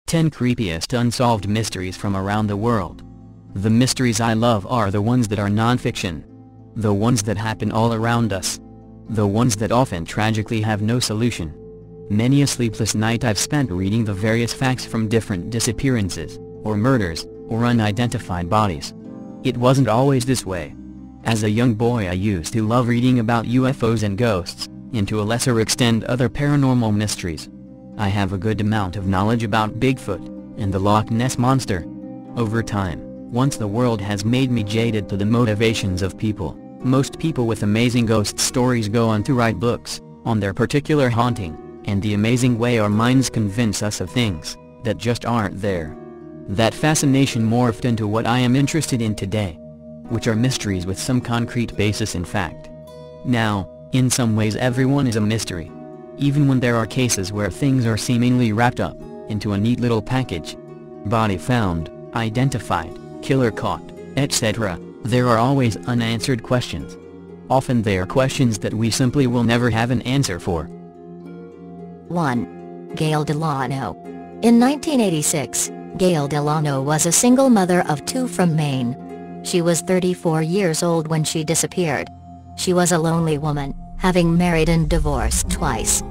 10 creepiest unsolved mysteries from around the world. The mysteries I love are the ones that are non-fiction. The ones that happen all around us. The ones that often tragically have no solution. Many a sleepless night I've spent reading the various facts from different disappearances, or murders, or unidentified bodies. It wasn't always this way. As a young boy I used to love reading about UFOs and ghosts, and to a lesser extent other paranormal mysteries. I have a good amount of knowledge about Bigfoot, and the Loch Ness Monster. Over time, once the world has made me jaded to the motivations of people, most people with amazing ghost stories go on to write books, on their particular haunting, and the amazing way our minds convince us of things, that just aren't there. That fascination morphed into what I am interested in today, which are mysteries with some concrete basis in fact. Now, in some ways everyone is a mystery. Even when there are cases where things are seemingly wrapped up into a neat little package. Body found, identified, killer caught, etc., there are always unanswered questions. Often they are questions that we simply will never have an answer for. 1. Gail Delano. In 1986, Gail Delano was a single mother of 2 from Maine. She was 34 years old when she disappeared. She was a lonely woman, having married and divorced twice.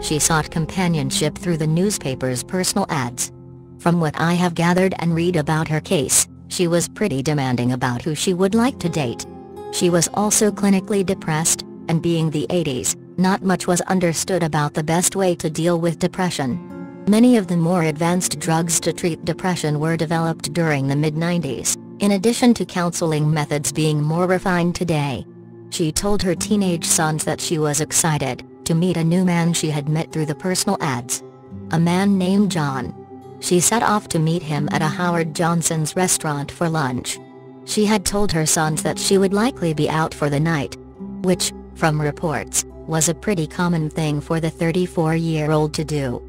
She sought companionship through the newspaper's personal ads. From what I have gathered and read about her case, she was pretty demanding about who she would like to date. She was also clinically depressed, and being the 80s, not much was understood about the best way to deal with depression. Many of the more advanced drugs to treat depression were developed during the mid-90s, in addition to counseling methods being more refined today. She told her teenage sons that she was excited to meet a new man she had met through the personal ads. A man named John. She set off to meet him at a Howard Johnson's restaurant for lunch. She had told her sons that she would likely be out for the night, which, from reports, was a pretty common thing for the 34-year-old to do.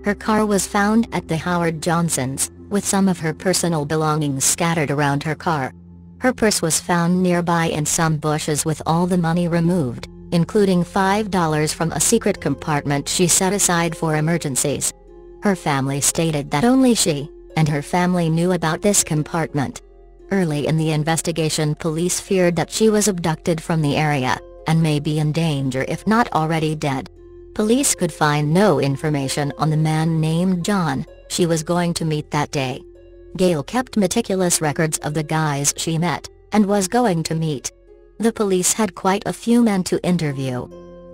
Her car was found at the Howard Johnson's, with some of her personal belongings scattered around her car. Her purse was found nearby in some bushes with all the money removed, including $5 from a secret compartment she set aside for emergencies. Her family stated that only she and her family knew about this compartment. Early in the investigation, police feared that she was abducted from the area, and may be in danger if not already dead. Police could find no information on the man named John she was going to meet that day. Gail kept meticulous records of the guys she met, and was going to meet. The police had quite a few men to interview.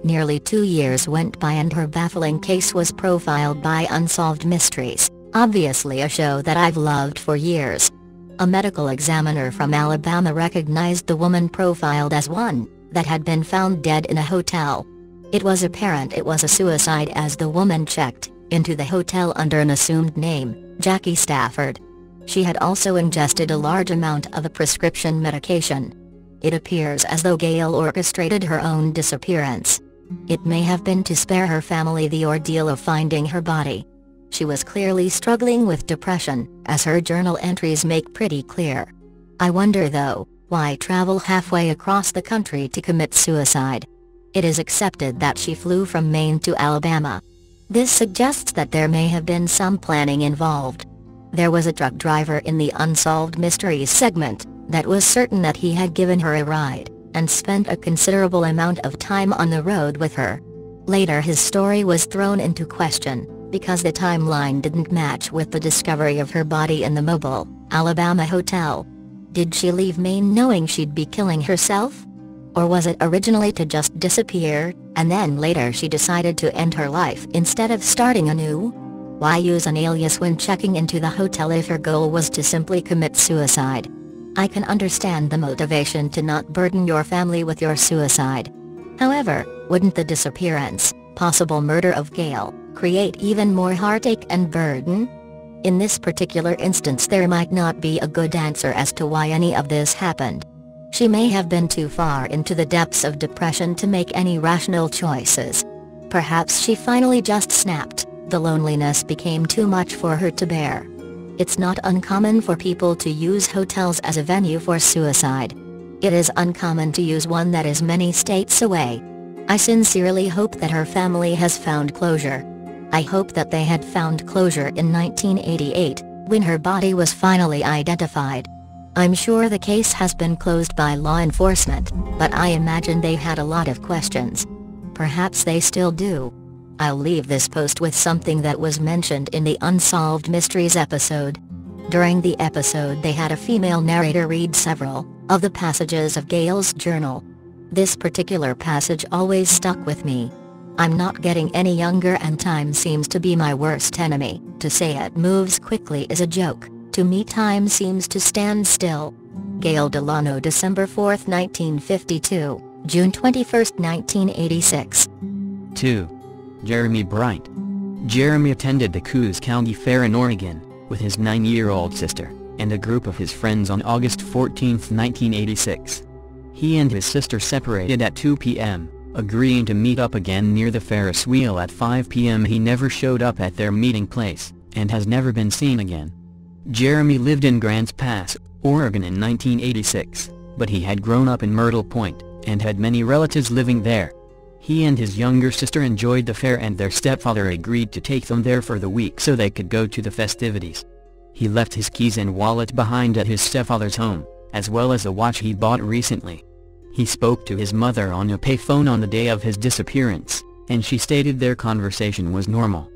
Nearly 2 years went by and her baffling case was profiled by Unsolved Mysteries, obviously a show that I've loved for years. A medical examiner from Alabama recognized the woman profiled as one that had been found dead in a hotel. It was apparent it was a suicide as the woman checked into the hotel under an assumed name, Jackie Stafford. She had also ingested a large amount of a prescription medication. It appears as though Gail orchestrated her own disappearance. It may have been to spare her family the ordeal of finding her body. She was clearly struggling with depression, as her journal entries make pretty clear. I wonder though, why travel halfway across the country to commit suicide? It is accepted that she flew from Maine to Alabama. This suggests that there may have been some planning involved. There was a truck driver in the Unsolved Mysteries segment that was certain that he had given her a ride, and spent a considerable amount of time on the road with her. Later his story was thrown into question, because the timeline didn't match with the discovery of her body in the Mobile, Alabama hotel. Did she leave Maine knowing she'd be killing herself? Or was it originally to just disappear, and then later she decided to end her life instead of starting anew? Why use an alias when checking into the hotel if her goal was to simply commit suicide? I can understand the motivation to not burden your family with your suicide. However, wouldn't the disappearance, possible murder of Gail, create even more heartache and burden? In this particular instance there might not be a good answer as to why any of this happened. She may have been too far into the depths of depression to make any rational choices. Perhaps she finally just snapped. The loneliness became too much for her to bear. It's not uncommon for people to use hotels as a venue for suicide. It is uncommon to use one that is many states away. I sincerely hope that her family has found closure. I hope that they had found closure in 1988, when her body was finally identified. I'm sure the case has been closed by law enforcement, but I imagine they had a lot of questions. Perhaps they still do. I'll leave this post with something that was mentioned in the Unsolved Mysteries episode. During the episode they had a female narrator read several of the passages of Gail's journal. This particular passage always stuck with me. I'm not getting any younger and time seems to be my worst enemy. To say it moves quickly is a joke. To me time seems to stand still. Gail Delano, December 4, 1952, June 21, 1986. 2. Jeremy Bright. Jeremy attended the Coos County Fair in Oregon, with his 9-year-old sister, and a group of his friends on August 14, 1986. He and his sister separated at 2 p.m., agreeing to meet up again near the Ferris wheel at 5 p.m. He never showed up at their meeting place, and has never been seen again. Jeremy lived in Grants Pass, Oregon in 1986, but he had grown up in Myrtle Point, and had many relatives living there. He and his younger sister enjoyed the fair and their stepfather agreed to take them there for the week so they could go to the festivities. He left his keys and wallet behind at his stepfather's home, as well as a watch he bought recently. He spoke to his mother on a payphone on the day of his disappearance, and she stated their conversation was normal.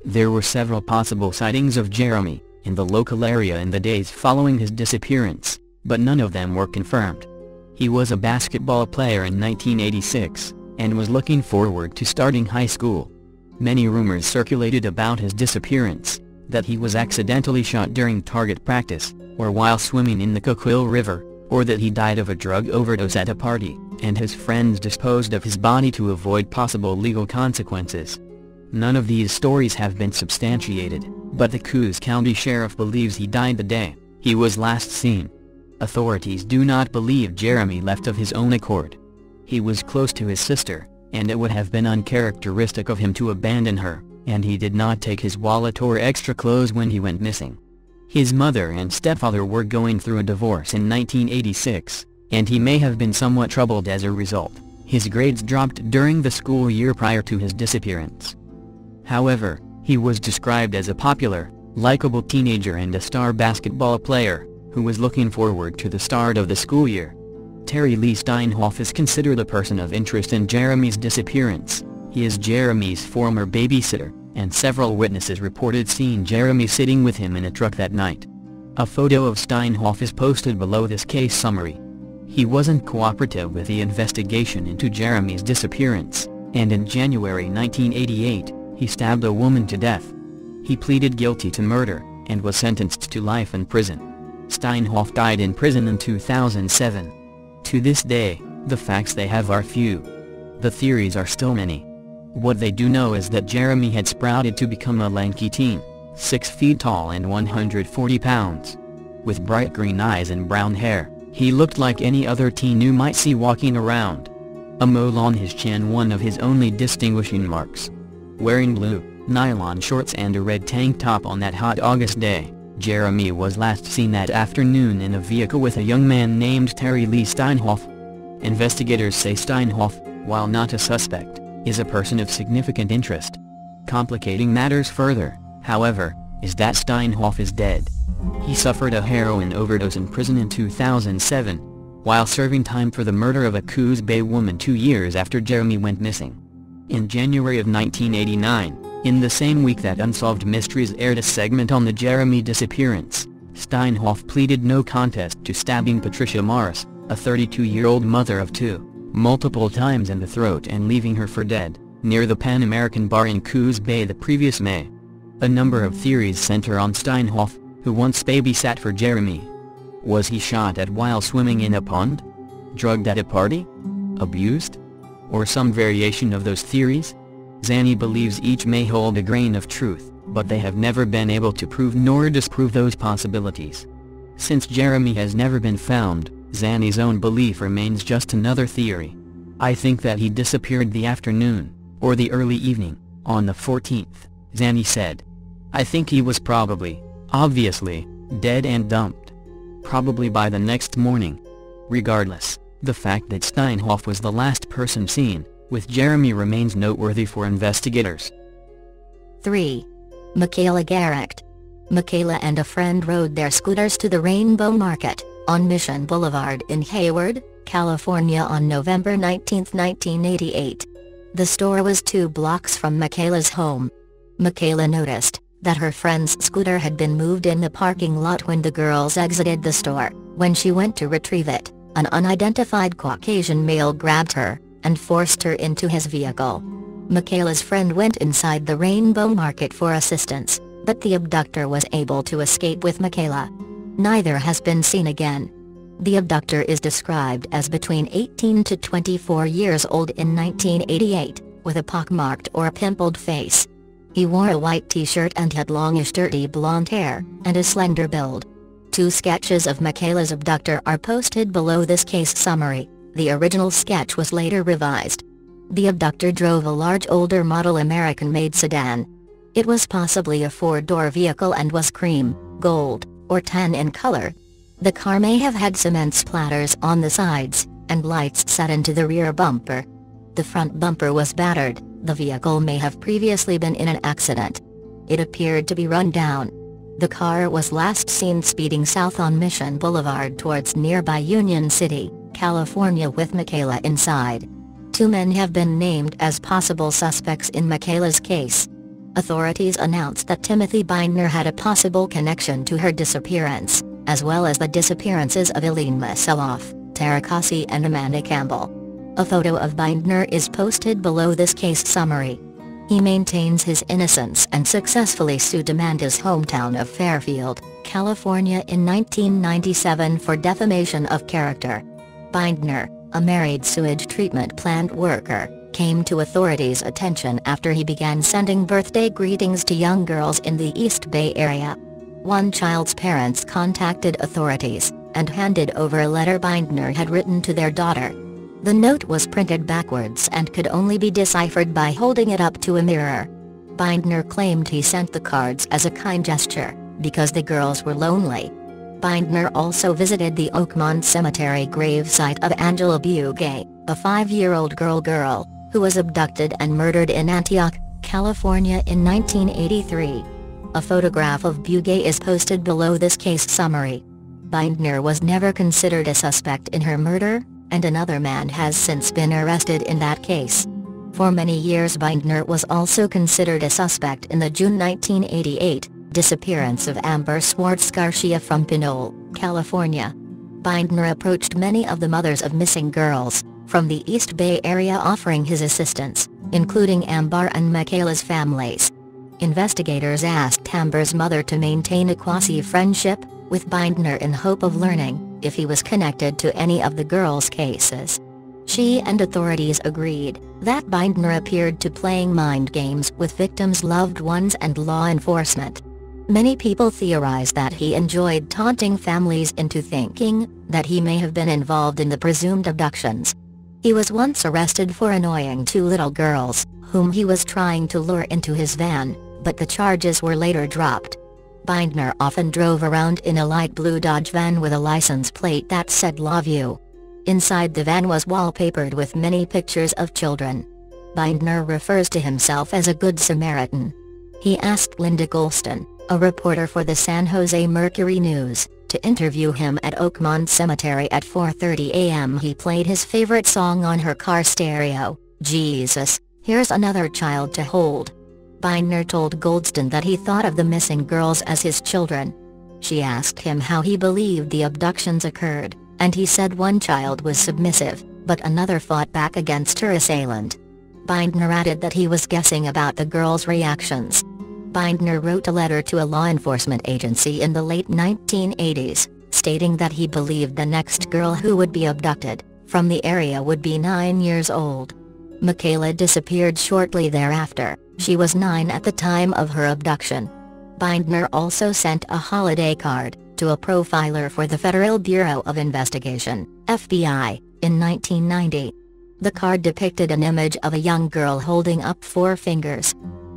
There were several possible sightings of Jeremy in the local area in the days following his disappearance, but none of them were confirmed. He was a basketball player in 1986, and was looking forward to starting high school. Many rumors circulated about his disappearance, that he was accidentally shot during target practice, or while swimming in the Coquille River, or that he died of a drug overdose at a party, and his friends disposed of his body to avoid possible legal consequences. None of these stories have been substantiated, but the Coos County Sheriff believes he died the day he was last seen. Authorities do not believe Jeremy left of his own accord. He was close to his sister, and it would have been uncharacteristic of him to abandon her, and he did not take his wallet or extra clothes when he went missing. His mother and stepfather were going through a divorce in 1986, and he may have been somewhat troubled as a result. His grades dropped during the school year prior to his disappearance. However, he was described as a popular, likable teenager and a star basketball player, who was looking forward to the start of the school year. Terry Lee Steinhoff is considered a person of interest in Jeremy's disappearance. He is Jeremy's former babysitter, and several witnesses reported seeing Jeremy sitting with him in a truck that night. A photo of Steinhoff is posted below this case summary. He wasn't cooperative with the investigation into Jeremy's disappearance, and in January 1988, he stabbed a woman to death. He pleaded guilty to murder, and was sentenced to life in prison. Steinhoff died in prison in 2007. To this day, the facts they have are few. The theories are still many. What they do know is that Jeremy had sprouted to become a lanky teen, 6 feet tall and 140 pounds. With bright green eyes and brown hair, he looked like any other teen you might see walking around. A mole on his chin, one of his only distinguishing marks. Wearing blue, nylon shorts and a red tank top on that hot August day, Jeremy was last seen that afternoon in a vehicle with a young man named Terry Lee Steinhoff. Investigators say Steinhoff, while not a suspect, is a person of significant interest. Complicating matters further, however, is that Steinhoff is dead. He suffered a heroin overdose in prison in 2007, while serving time for the murder of a Coos Bay woman 2 years after Jeremy went missing. In January of 1989, in the same week that Unsolved Mysteries aired a segment on the Jeremy disappearance, Steinhoff pleaded no contest to stabbing Patricia Morris, a 32-year-old mother of 2, multiple times in the throat and leaving her for dead, near the Pan American Bar in Coos Bay the previous May. A number of theories center on Steinhoff, who once babysat for Jeremy. Was he shot at while swimming in a pond? Drugged at a party? Abused? Or some variation of those theories? Zanny believes each may hold a grain of truth, but they have never been able to prove nor disprove those possibilities. Since Jeremy has never been found, Zanny's own belief remains just another theory. I think that he disappeared the afternoon, or the early evening, on the 14th, Zanny said. I think he was probably, obviously, dead and dumped. Probably by the next morning. Regardless, the fact that Steinhoff was the last person seen with Jeremy remains noteworthy for investigators. 3. Michaela Garrecht. Michaela and a friend rode their scooters to the Rainbow Market on Mission Boulevard in Hayward, California on November 19, 1988. The store was 2 blocks from Michaela's home. Michaela noticed that her friend's scooter had been moved in the parking lot when the girls exited the store. When she went to retrieve it, an unidentified Caucasian male grabbed her and forced her into his vehicle. Michaela's friend went inside the Rainbow Market for assistance, but the abductor was able to escape with Michaela. Neither has been seen again. The abductor is described as between 18 to 24 years old in 1988, with a pockmarked or pimpled face. He wore a white t-shirt and had longish dirty blonde hair, and a slender build. 2 sketches of Michaela's abductor are posted below this case summary. The original sketch was later revised. The abductor drove a large older model American-made sedan. It was possibly a 4-door vehicle and was cream, gold, or tan in color. The car may have had cement splatters on the sides, and lights set into the rear bumper. The front bumper was battered. The vehicle may have previously been in an accident. It appeared to be run down. The car was last seen speeding south on Mission Boulevard towards nearby Union City, California with Michaela inside. 2 men have been named as possible suspects in Michaela's case. Authorities announced that Timothy Bindner had a possible connection to her disappearance, as well as the disappearances of Eileen Maseloff, Tara Cossey and Amanda Campbell. A photo of Bindner is posted below this case summary. He maintains his innocence and successfully sued Amanda's hometown of Fairfield, California in 1997 for defamation of character. Bindner, a married sewage treatment plant worker, came to authorities' attention after he began sending birthday greetings to young girls in the East Bay Area. One child's parents contacted authorities and handed over a letter Bindner had written to their daughter. The note was printed backwards and could only be deciphered by holding it up to a mirror. Bindner claimed he sent the cards as a kind gesture, because the girls were lonely. Bindner also visited the Oakmont Cemetery gravesite of Angela Bugay, a 5-year-old girl, who was abducted and murdered in Antioch, California in 1983. A photograph of Bugay is posted below this case summary. Bindner was never considered a suspect in her murder, and another man has since been arrested in that case. For many years Bindner was also considered a suspect in the June 1988 disappearance of Amber Swartz Garcia from Pinole, California. Bindner approached many of the mothers of missing girls from the East Bay Area offering his assistance, including Amber and Michaela's families. Investigators asked Amber's mother to maintain a quasi-friendship with Bindner in hope of learning if he was connected to any of the girls' cases. She and authorities agreed that Bindner appeared to playing mind games with victims' loved ones and law enforcement. Many people theorize that he enjoyed taunting families into thinking that he may have been involved in the presumed abductions. He was once arrested for annoying 2 little girls, whom he was trying to lure into his van, but the charges were later dropped. Bindner often drove around in a light blue Dodge van with a license plate that said "Love You." Inside the van was wallpapered with many pictures of children. Bindner refers to himself as a good Samaritan. He asked Linda Golston, a reporter for the San Jose Mercury News, to interview him at Oakmont Cemetery at 4:30 a.m. He played his favorite song on her car stereo, "Jesus, Here's Another Child to Hold." Bindner told Goldston that he thought of the missing girls as his children. She asked him how he believed the abductions occurred, and he said one child was submissive, but another fought back against her assailant. Bindner added that he was guessing about the girls' reactions. Bindner wrote a letter to a law enforcement agency in the late 1980s, stating that he believed the next girl who would be abducted from the area would be 9 years old. Michaela disappeared shortly thereafter. She was 9 at the time of her abduction. Bindner also sent a holiday card to a profiler for the Federal Bureau of Investigation, FBI, in 1990. The card depicted an image of a young girl holding up 4 fingers.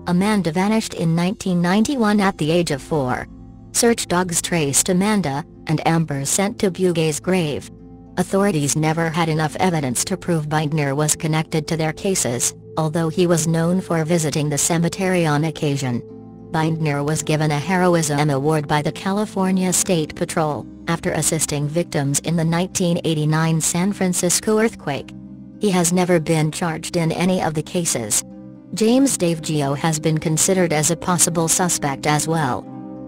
Amanda vanished in 1991 at the age of 4. Search dogs traced Amanda, and Amber sent to Bugay's grave. Authorities never had enough evidence to prove Bindner was connected to their cases, although he was known for visiting the cemetery on occasion. Binder was given a Heroism Award by the California State Patrol, after assisting victims in the 1989 San Francisco earthquake. He has never been charged in any of the cases. James DeFeo has been considered as a possible suspect as well.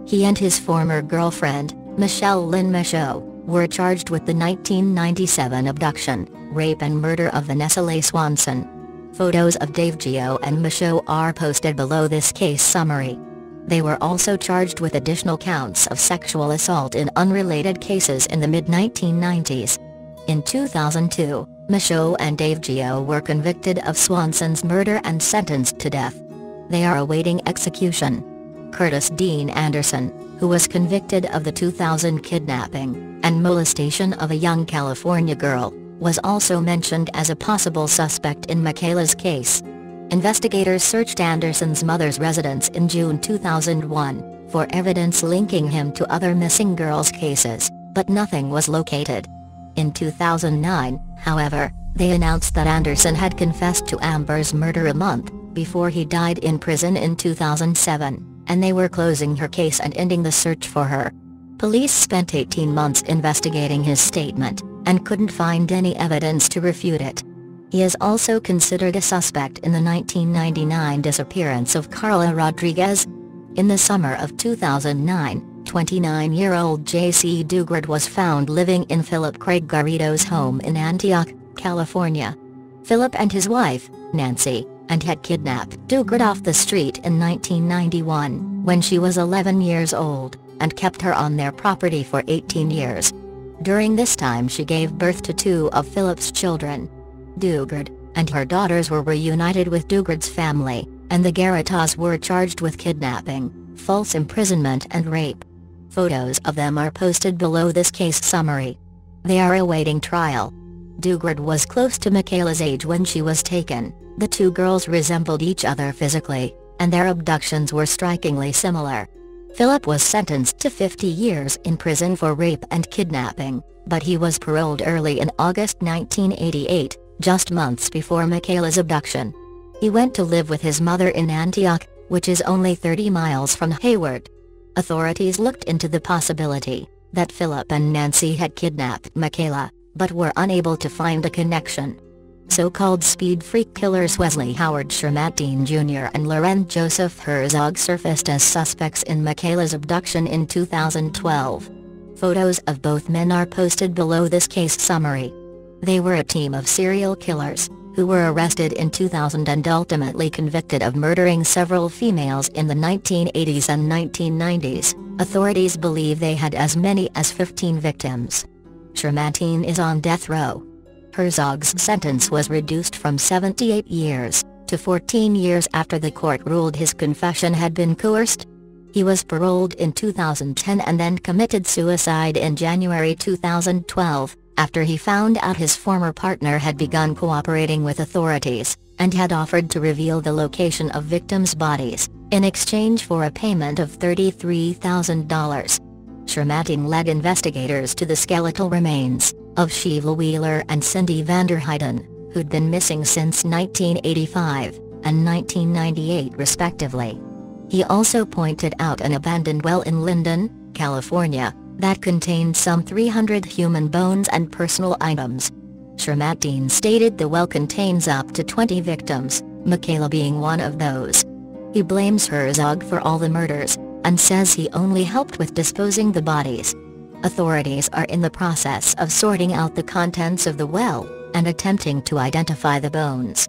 He and his former girlfriend, Michelle Lynn Michaud, were charged with the 1997 abduction, rape and murder of Vanessa Leigh Swanson. Photos of DeFeo and Michaud are posted below this case summary. They were also charged with additional counts of sexual assault in unrelated cases in the mid-1990s. In 2002, Michaud and DeFeo were convicted of Swanson's murder and sentenced to death. They are awaiting execution. Curtis Dean Anderson, who was convicted of the 2000 kidnapping and molestation of a young California girl, was also mentioned as a possible suspect in Michaela's case. Investigators searched Anderson's mother's residence in June 2001 for evidence linking him to other missing girls' cases, but nothing was located. In 2009, however, they announced that Anderson had confessed to Amber's murder a month before he died in prison in 2007, and they were closing her case and ending the search for her. Police spent 18 months investigating his statement, and couldn't find any evidence to refute it. He is also considered a suspect in the 1999 disappearance of Carla Rodriguez. In the summer of 2009, 29-year-old J.C. Dugard was found living in Philip Craig Garrido's home in Antioch, California. Philip and his wife, Nancy, had kidnapped Dugard off the street in 1991, when she was 11 years old, and kept her on their property for 18 years. During this time she gave birth to 2 of Philip's children. Dugard and her daughters were reunited with Dugard's family, and the Garridos were charged with kidnapping, false imprisonment and rape. Photos of them are posted below this case summary. They are awaiting trial. Dugard was close to Michaela's age when she was taken. The 2 girls resembled each other physically, and their abductions were strikingly similar. Philip was sentenced to 50 years in prison for rape and kidnapping, but he was paroled early in August 1988, just months before Michaela's abduction. He went to live with his mother in Antioch, which is only 30 miles from Hayward. Authorities looked into the possibility that Philip and Nancy had kidnapped Michaela, but were unable to find a connection. So-called speed freak killers Wesley Howard Shermattine Jr. and Loren Joseph Herzog surfaced as suspects in Michaela's abduction in 2012. Photos of both men are posted below this case summary. They were a team of serial killers, who were arrested in 2000 and ultimately convicted of murdering several females in the 1980s and 1990s. Authorities believe they had as many as 15 victims. Shermattine is on death row. Herzog's sentence was reduced from 78 years to 14 years after the court ruled his confession had been coerced. He was paroled in 2010 and then committed suicide in January 2012, after he found out his former partner had begun cooperating with authorities, and had offered to reveal the location of victims' bodies, in exchange for a payment of $33,000. Shermattine led investigators to the skeletal remains of Sheila Wheeler and Cindy Vanderheiden, who'd been missing since 1985 and 1998 respectively. He also pointed out an abandoned well in Linden, California, that contained some 300 human bones and personal items. Shermattine stated the well contains up to 20 victims, Michaela being one of those. He blames Herzog for all the murders, and says he only helped with disposing the bodies. Authorities are in the process of sorting out the contents of the well, and attempting to identify the bones.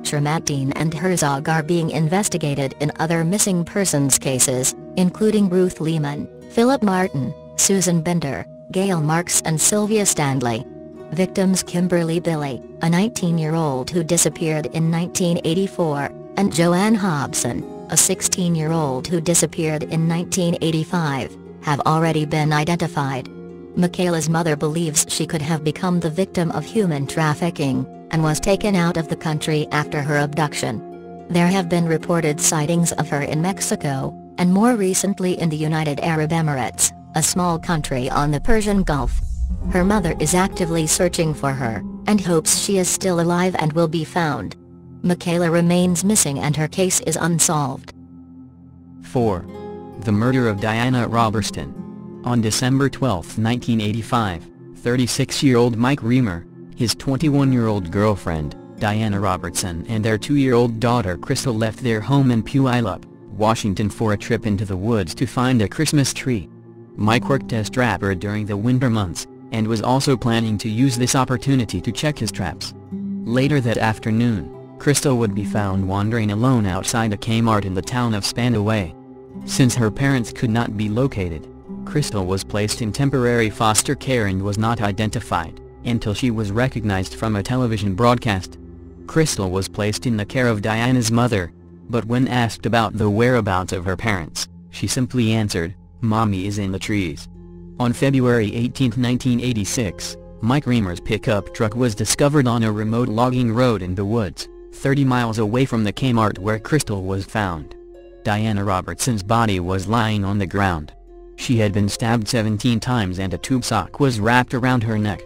Shermattine and Herzog are being investigated in other missing persons cases, including Ruth Lehman, Philip Martin, Susan Bender, Gail Marks and Sylvia Stanley. Victims Kimberly Billy, a 19-year-old who disappeared in 1984, and Joanne Hobson, a 16-year-old who disappeared in 1985, have already been identified. Michaela's mother believes she could have become the victim of human trafficking, and was taken out of the country after her abduction. There have been reported sightings of her in Mexico, and more recently in the United Arab Emirates, a small country on the Persian Gulf. Her mother is actively searching for her, and hopes she is still alive and will be found. Michaela remains missing and her case is unsolved. 4. The murder of Diana Robertson. On December 12, 1985, 36-year-old Mike Reamer, his 21-year-old girlfriend, Diana Robertson, and their 2-year-old daughter Crystal left their home in Puyallup, Washington for a trip into the woods to find a Christmas tree. Mike worked as trapper during the winter months, and was also planning to use this opportunity to check his traps. Later that afternoon, Crystal would be found wandering alone outside a Kmart in the town of Spanaway. Since her parents could not be located, Crystal was placed in temporary foster care and was not identified, until she was recognized from a television broadcast. Crystal was placed in the care of Diana's mother, but when asked about the whereabouts of her parents, she simply answered, "Mommy is in the trees." On February 18, 1986, Mike Reamer's pickup truck was discovered on a remote logging road in the woods, 30 miles away from the Kmart where Crystal was found. Diana Robertson's body was lying on the ground. She had been stabbed 17 times and a tube sock was wrapped around her neck.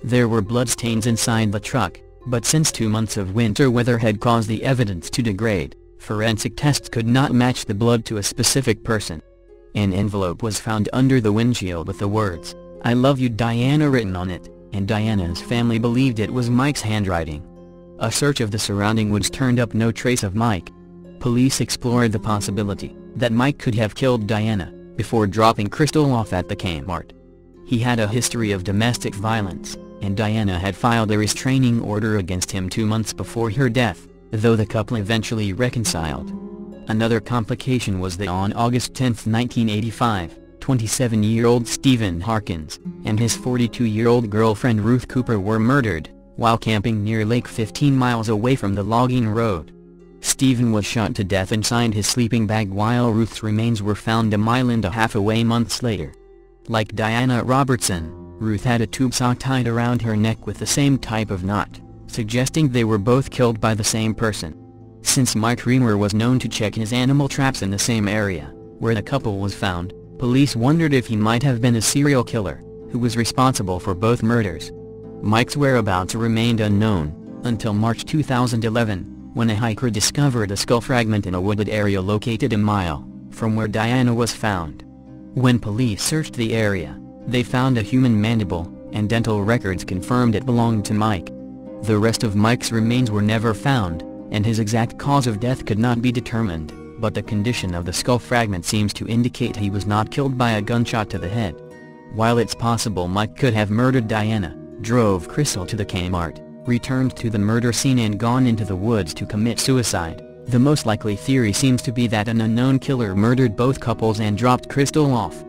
There were bloodstains inside the truck, but since 2 months of winter weather had caused the evidence to degrade, forensic tests could not match the blood to a specific person. An envelope was found under the windshield with the words, "I love you Diana" written on it, and Diana's family believed it was Mike's handwriting. A search of the surrounding woods turned up no trace of Mike. Police explored the possibility that Mike could have killed Diana before dropping Crystal off at the Kmart. He had a history of domestic violence, and Diana had filed a restraining order against him 2 months before her death, though the couple eventually reconciled. Another complication was that on August 10, 1985, 27-year-old Stephen Harkins and his 42-year-old girlfriend Ruth Cooper were murdered while camping near Lake 15 miles away from the logging road. Stephen was shot to death inside his sleeping bag while Ruth's remains were found a mile and a half away months later. Like Diana Robertson, Ruth had a tube sock tied around her neck with the same type of knot, suggesting they were both killed by the same person. Since Mike Reamer was known to check his animal traps in the same area where the couple was found, police wondered if he might have been a serial killer who was responsible for both murders. Mike's whereabouts remained unknown until March 2011, when a hiker discovered a skull fragment in a wooded area located a mile from where Diana was found. When police searched the area, they found a human mandible, and dental records confirmed it belonged to Mike. The rest of Mike's remains were never found, and his exact cause of death could not be determined, but the condition of the skull fragment seems to indicate he was not killed by a gunshot to the head. While it's possible Mike could have murdered Diana, drove Crystal to the Kmart, returned to the murder scene and gone into the woods to commit suicide, the most likely theory seems to be that an unknown killer murdered both couples and dropped Crystal off.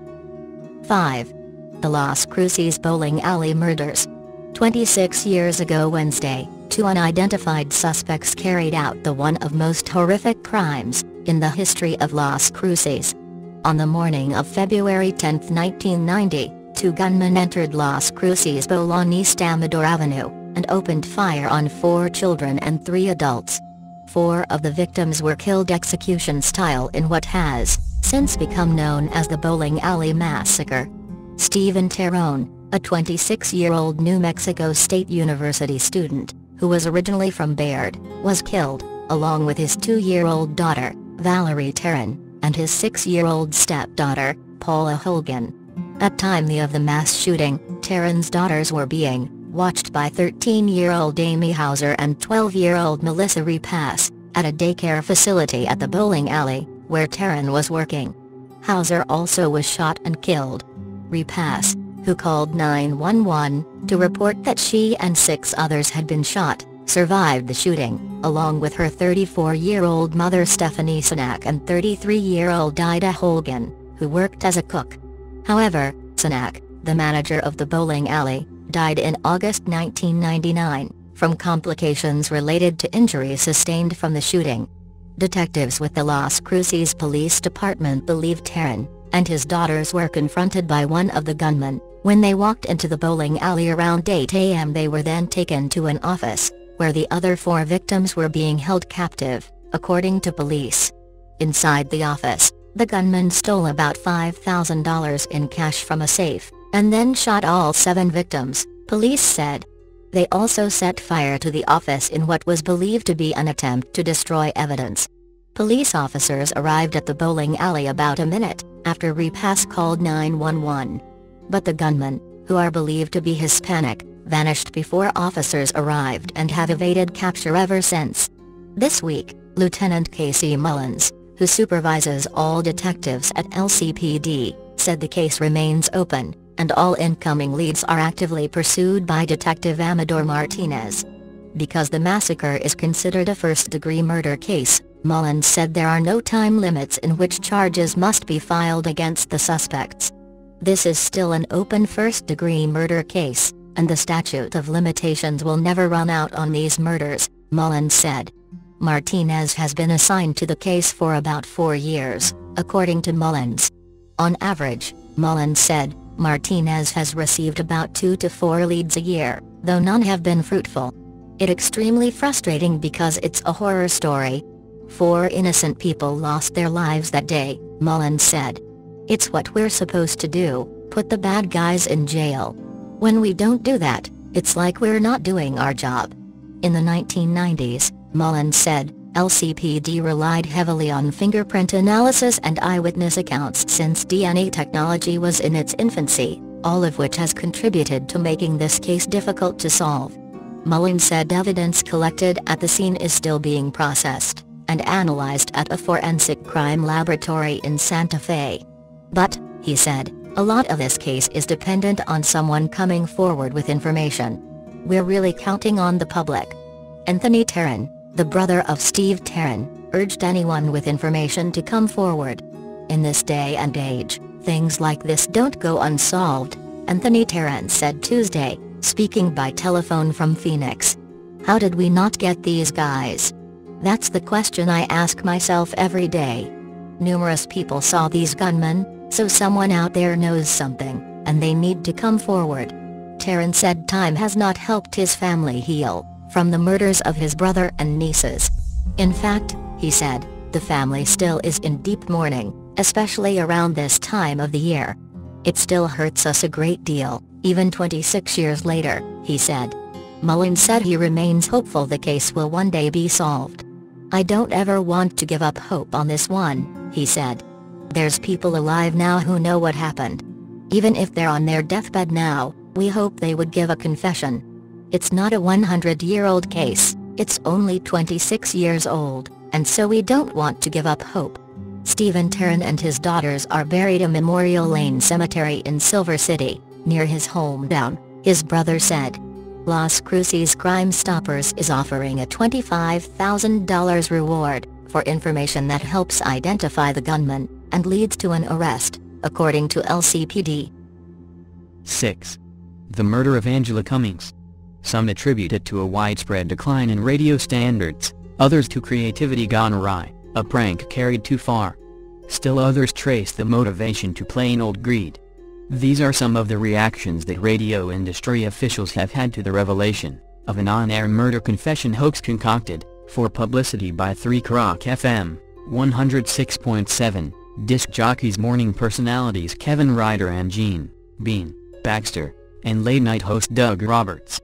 5. The Las Cruces Bowling Alley Murders. 26 years ago Wednesday, 2 unidentified suspects carried out the one of most horrific crimes in the history of Las Cruces. On the morning of February 10, 1990, 2 gunmen entered Las Cruces Bowl on East Amador Avenue, and opened fire on 4 children and 3 adults. 4 of the victims were killed execution-style in what has since become known as the Bowling Alley Massacre. Stephen Terron, a 26-year-old New Mexico State University student, who was originally from Baird, was killed, along with his 2-year-old daughter, Valerie Terron, and his 6-year-old stepdaughter, Paula Hogan. At time of the mass shooting, Terron's daughters were being watched by 13-year-old Amy Hauser and 12-year-old Melissa Repass, at a daycare facility at the bowling alley, where Terron was working. Hauser also was shot and killed. Repass, who called 911 to report that she and 6 others had been shot, survived the shooting, along with her 34-year-old mother Stephanie Sanak and 33-year-old Ida Hogan, who worked as a cook. However, Sanak, the manager of the bowling alley, died in August 1999, from complications related to injuries sustained from the shooting. Detectives with the Las Cruces Police Department believe Terron and his daughters were confronted by one of the gunmen. When they walked into the bowling alley around 8 a.m. they were then taken to an office, where the other 4 victims were being held captive, according to police. Inside the office, the gunman stole about $5,000 in cash from a safe, and then shot all 7 victims, police said. They also set fire to the office in what was believed to be an attempt to destroy evidence. Police officers arrived at the bowling alley about a minute after Repass called 911. But the gunmen, who are believed to be Hispanic, vanished before officers arrived and have evaded capture ever since. This week, Lieutenant Casey Mullins, who supervises all detectives at LCPD, said the case remains open, and all incoming leads are actively pursued by Detective Amador Martinez. Because the massacre is considered a first-degree murder case, Mullins said there are no time limits in which charges must be filed against the suspects. This is still an open first-degree murder case, and the statute of limitations will never run out on these murders, Mullins said. Martinez has been assigned to the case for about 4 years, according to Mullins. On average, Mullins said, Martinez has received about 2 to 4 leads a year, though none have been fruitful. It's extremely frustrating because it's a horror story. 4 innocent people lost their lives that day, Mullins said. It's what we're supposed to do, put the bad guys in jail. When we don't do that, it's like we're not doing our job. In the 1990s, Mullins said, LCPD relied heavily on fingerprint analysis and eyewitness accounts since DNA technology was in its infancy, all of which has contributed to making this case difficult to solve. Mullins said evidence collected at the scene is still being processed and analyzed at a forensic crime laboratory in Santa Fe. But, he said, a lot of this case is dependent on someone coming forward with information. We're really counting on the public. Anthony Terran, the brother of Steve Terran, urged anyone with information to come forward. In this day and age, things like this don't go unsolved, Anthony Terran said Tuesday, speaking by telephone from Phoenix. How did we not get these guys? That's the question I ask myself every day. Numerous people saw these gunmen, so someone out there knows something, and they need to come forward. Terran said time has not helped his family heal from the murders of his brother and nieces. In fact, he said, the family still is in deep mourning, especially around this time of the year. It still hurts us a great deal, even 26 years later, he said. Mullins said he remains hopeful the case will one day be solved. I don't ever want to give up hope on this one, he said. There's people alive now who know what happened. Even if they're on their deathbed now, we hope they would give a confession. It's not a 100-year-old case, it's only 26 years old, and so we don't want to give up hope. Stephen Terran and his daughters are buried in Memorial Lane Cemetery in Silver City, near his hometown, his brother said. Las Cruces Crime Stoppers is offering a $25,000 reward for information that helps identify the gunman and leads to an arrest, according to LCPD. 6. The murder of Angela Cummings. Some attribute it to a widespread decline in radio standards, others to creativity gone awry, a prank carried too far. Still others trace the motivation to plain old greed. These are some of the reactions that radio industry officials have had to the revelation of an on-air murder confession hoax concocted for publicity by 3 Rock FM, 106.7, disc jockeys morning personalities Kevin Ryder and Gene Bean Baxter, and late-night host Doug Roberts.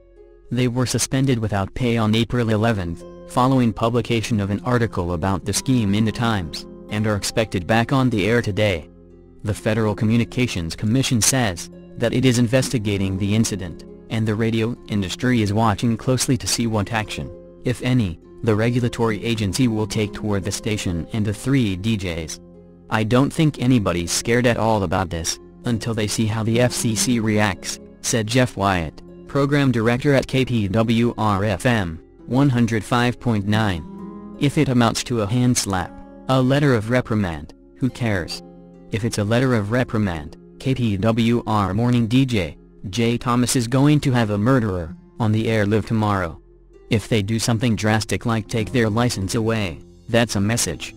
They were suspended without pay on April 11, following publication of an article about the scheme in the Times, and are expected back on the air today. The Federal Communications Commission says that it is investigating the incident, and the radio industry is watching closely to see what action, if any, the regulatory agency will take toward the station and the 3 DJs. I don't think anybody's scared at all about this, until they see how the FCC reacts, said Jeff Wyatt, program director at KPWR-FM, 105.9. If it amounts to a hand slap, a letter of reprimand, who cares? If it's a letter of reprimand, KPWR morning DJ, Jay Thomas is going to have a murderer on the air live tomorrow. If they do something drastic like take their license away, that's a message.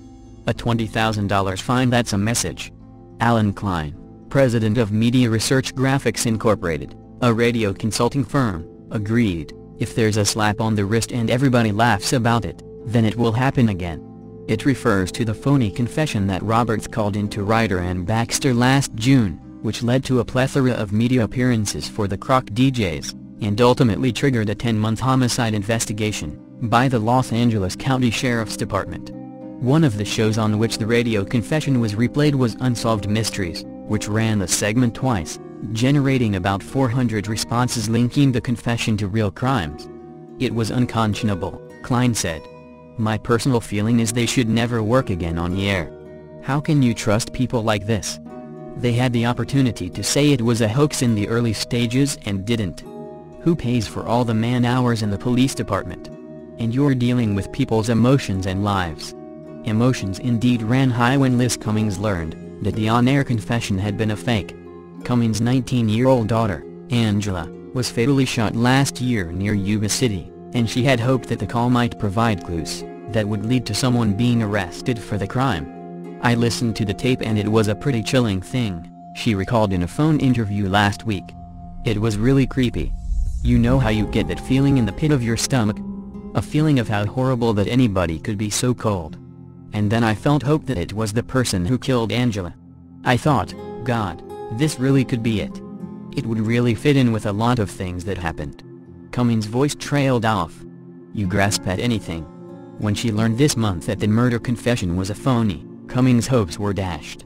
A $20,000 fine, that's a message. Alan Klein, president of Media Research Graphics Incorporated, a radio consulting firm, agreed, if there's a slap on the wrist and everybody laughs about it, then it will happen again. It refers to the phony confession that Roberts called into Ryder and Baxter last June, which led to a plethora of media appearances for the Croc DJs, and ultimately triggered a 10-month homicide investigation by the Los Angeles County Sheriff's Department. One of the shows on which the radio confession was replayed was Unsolved Mysteries, which ran the segment twice, generating about 400 responses linking the confession to real crimes. "It was unconscionable," Klein said. "My personal feeling is they should never work again on the air. How can you trust people like this? They had the opportunity to say it was a hoax in the early stages and didn't. Who pays for all the man-hours in the police department? And you're dealing with people's emotions and lives." Emotions indeed ran high when Liz Cummings learned that the on-air confession had been a fake. Cummings' 19-year-old daughter, Angela, was fatally shot last year near Yuba City, and she had hoped that the call might provide clues that would lead to someone being arrested for the crime. "I listened to the tape and it was a pretty chilling thing," she recalled in a phone interview last week. "It was really creepy. You know how you get that feeling in the pit of your stomach? A feeling of how horrible that anybody could be so cold. And then I felt hope that it was the person who killed Angela. I thought, God, this really could be it. It would really fit in with a lot of things that happened." Cummings' voice trailed off. "You grasp at anything." When she learned this month that the murder confession was a phony, Cummings' hopes were dashed.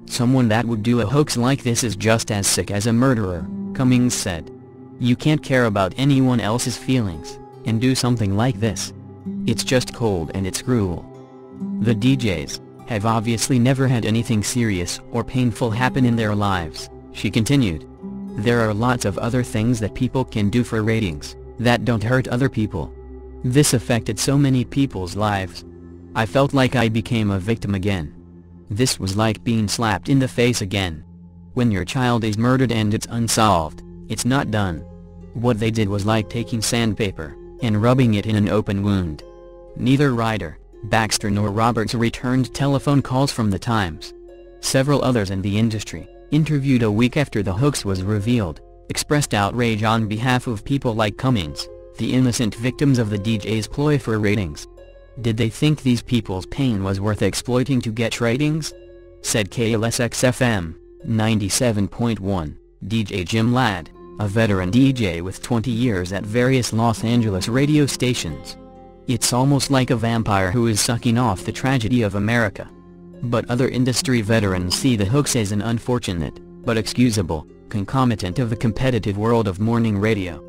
"Someone that would do a hoax like this is just as sick as a murderer," Cummings said. "You can't care about anyone else's feelings and do something like this. It's just cold and it's cruel." The DJs have obviously never had anything serious or painful happen in their lives, she continued. "There are lots of other things that people can do for ratings that don't hurt other people. This affected so many people's lives. I felt like I became a victim again. This was like being slapped in the face again. When your child is murdered and it's unsolved, it's not done. What they did was like taking sandpaper and rubbing it in an open wound." Neither Ryder, Baxter nor Roberts returned telephone calls from the Times. Several others in the industry, interviewed a week after the hoax was revealed, expressed outrage on behalf of people like Cummings, the innocent victims of the DJ's ploy for ratings. Did they think these people's pain was worth exploiting to get ratings? Said KLSX-FM 97.1, DJ Jim Ladd, a veteran DJ with 20 years at various Los Angeles radio stations. "It's almost like a vampire who is sucking off the tragedy of America." But other industry veterans see the hoax as an unfortunate, but excusable, concomitant of the competitive world of morning radio.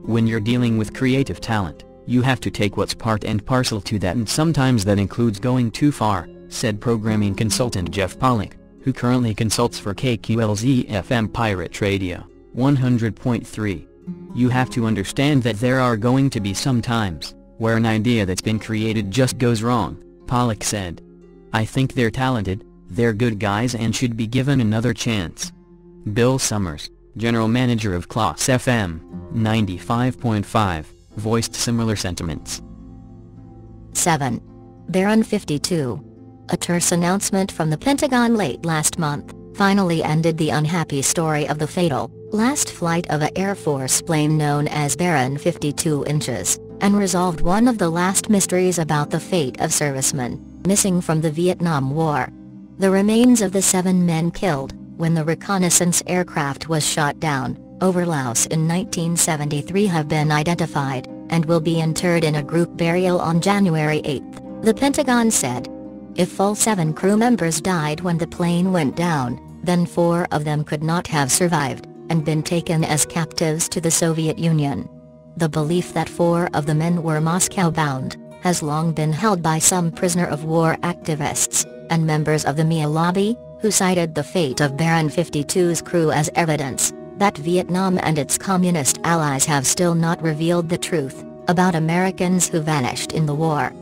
"When you're dealing with creative talent, you have to take what's part and parcel to that, and sometimes that includes going too far," said programming consultant Jeff Pollock, who currently consults for KQLZ-FM Pirate Radio 100.3. "You have to understand that there are going to be some times where an idea that's been created just goes wrong," Pollock said. "I think they're talented, they're good guys and should be given another chance." Bill Summers, general manager of Class FM 95.5, voiced similar sentiments. 7. Baron 52. A terse announcement from the Pentagon late last month finally ended the unhappy story of the fatal last flight of a Air Force plane known as Baron 52 Inches, and resolved one of the last mysteries about the fate of servicemen missing from the Vietnam War. The remains of the 7 men killed when the reconnaissance aircraft was shot down over Laos in 1973 have been identified, and will be interred in a group burial on January 8, the Pentagon said. If all 7 crew members died when the plane went down, then 4 of them could not have survived and been taken as captives to the Soviet Union. The belief that 4 of the men were Moscow-bound has long been held by some prisoner-of-war activists and members of the MIA lobby, who cited the fate of Baron 52's crew as evidence that Vietnam and its communist allies have still not revealed the truth about Americans who vanished in the war.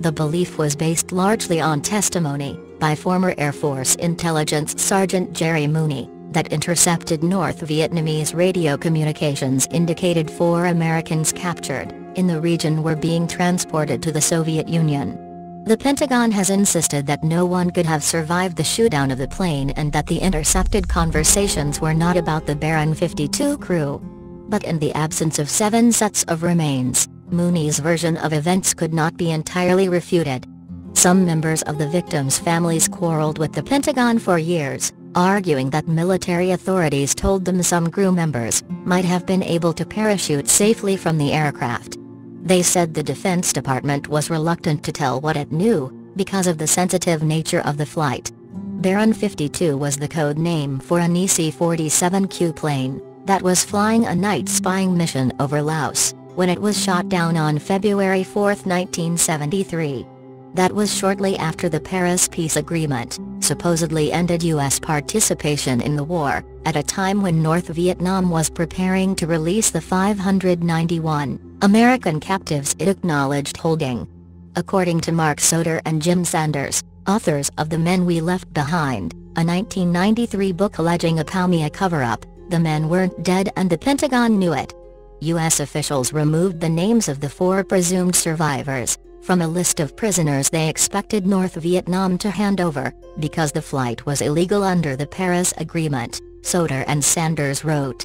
The belief was based largely on testimony by former Air Force Intelligence Sergeant Jerry Mooney, that intercepted North Vietnamese radio communications indicated 4 Americans captured in the region were being transported to the Soviet Union. The Pentagon has insisted that no one could have survived the shootdown of the plane and that the intercepted conversations were not about the Baron 52 crew. But in the absence of 7 sets of remains, Mooney's version of events could not be entirely refuted. Some members of the victims' families quarreled with the Pentagon for years, arguing that military authorities told them some crew members might have been able to parachute safely from the aircraft. They said the Defense Department was reluctant to tell what it knew, because of the sensitive nature of the flight. Baran 52 was the code name for an EC-47Q plane that was flying a night spying mission over Laos, when it was shot down on February 4, 1973. That was shortly after the Paris Peace Agreement supposedly ended U.S. participation in the war, at a time when North Vietnam was preparing to release the 591 American captives it acknowledged holding. According to Mark Soder and Jim Sanders, authors of The Men We Left Behind, a 1993 book alleging a Palmyra cover-up, the men weren't dead and the Pentagon knew it. U.S. officials removed the names of the 4 presumed survivors from a list of prisoners they expected North Vietnam to hand over, because the flight was illegal under the Paris Agreement, Soder and Sanders wrote.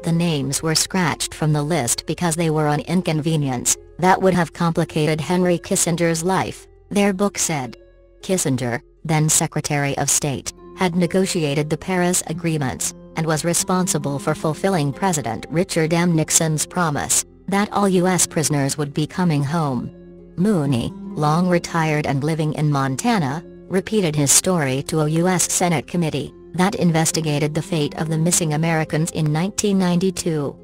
The names were scratched from the list because they were an inconvenience that would have complicated Henry Kissinger's life, their book said. Kissinger, then Secretary of State, had negotiated the Paris Agreements, and was responsible for fulfilling President Richard M. Nixon's promise that all U.S. prisoners would be coming home. Mooney, long retired and living in Montana, repeated his story to a U.S. Senate committee that investigated the fate of the missing Americans in 1992.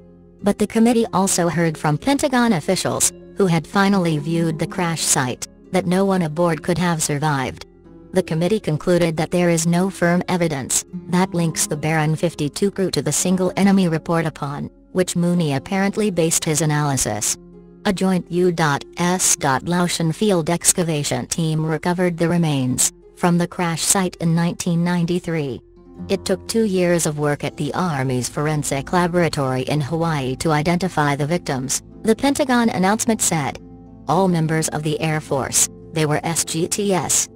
But the committee also heard from Pentagon officials, who had finally viewed the crash site, that no one aboard could have survived. The committee concluded that there is no firm evidence that links the Baran 52 crew to the single enemy report upon which Mooney apparently based his analysis. A joint U.S. Laotian field excavation team recovered the remains from the crash site in 1993. It took 2 years of work at the Army's Forensic Laboratory in Hawaii to identify the victims, the Pentagon announcement said. All members of the Air Force, they were SGTS.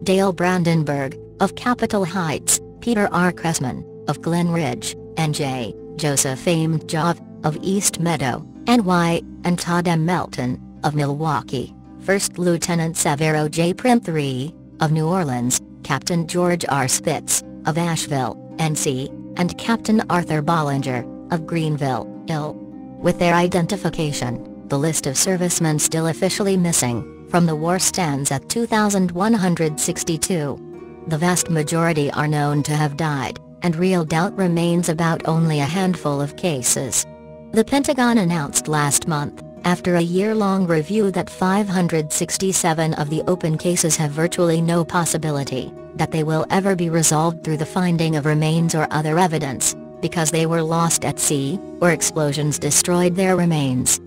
Dale Brandenburg, of Capitol Heights, Peter R. Cressman, of Glen Ridge, NJ, Joseph M. Jove, of East Meadow, NY, and Todd M. Melton, of Milwaukee, First Lieutenant Severo J. Prim III, of New Orleans, Captain George R. Spitz, of Asheville, NC, and Captain Arthur Bollinger, of Greenville, Ill. With their identification, the list of servicemen still officially missing from the war stands at 2,162. The vast majority are known to have died, and real doubt remains about only a handful of cases. The Pentagon announced last month, after a year-long review, that 567 of the open cases have virtually no possibility that they will ever be resolved through the finding of remains or other evidence, because they were lost at sea, or explosions destroyed their remains.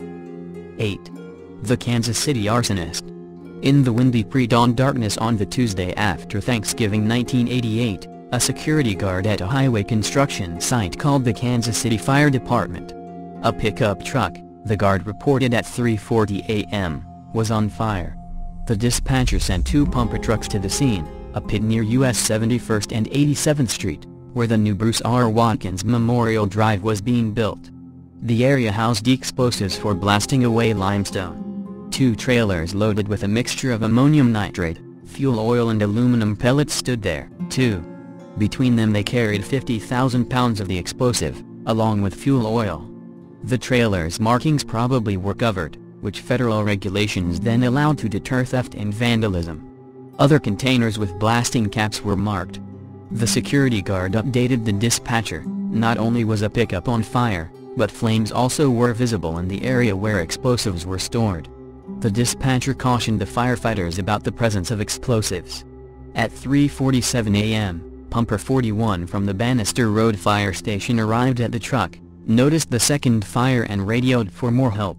8. The Kansas City arsonist. In the windy pre-dawn darkness on the Tuesday after Thanksgiving 1988, a security guard at a highway construction site called the Kansas City Fire Department. A pickup truck, the guard reported at 3:40 a.m., was on fire. The dispatcher sent 2 pumper trucks to the scene, a pit near US 71st and 87th Street, where the new Bruce R. Watkins Memorial Drive was being built. The area housed explosives for blasting away limestone. 2 trailers loaded with a mixture of ammonium nitrate, fuel oil and aluminum pellets stood there, too. Between them they carried 50,000 pounds of the explosive, along with fuel oil. The trailers' markings probably were covered, which federal regulations then allowed to deter theft and vandalism. Other containers with blasting caps were marked. The security guard updated the dispatcher. Not only was a pickup on fire, but flames also were visible in the area where explosives were stored. The dispatcher cautioned the firefighters about the presence of explosives. At 3:47 a.m., Pumper 41 from the Bannister Road Fire Station arrived at the truck, noticed the second fire and radioed for more help.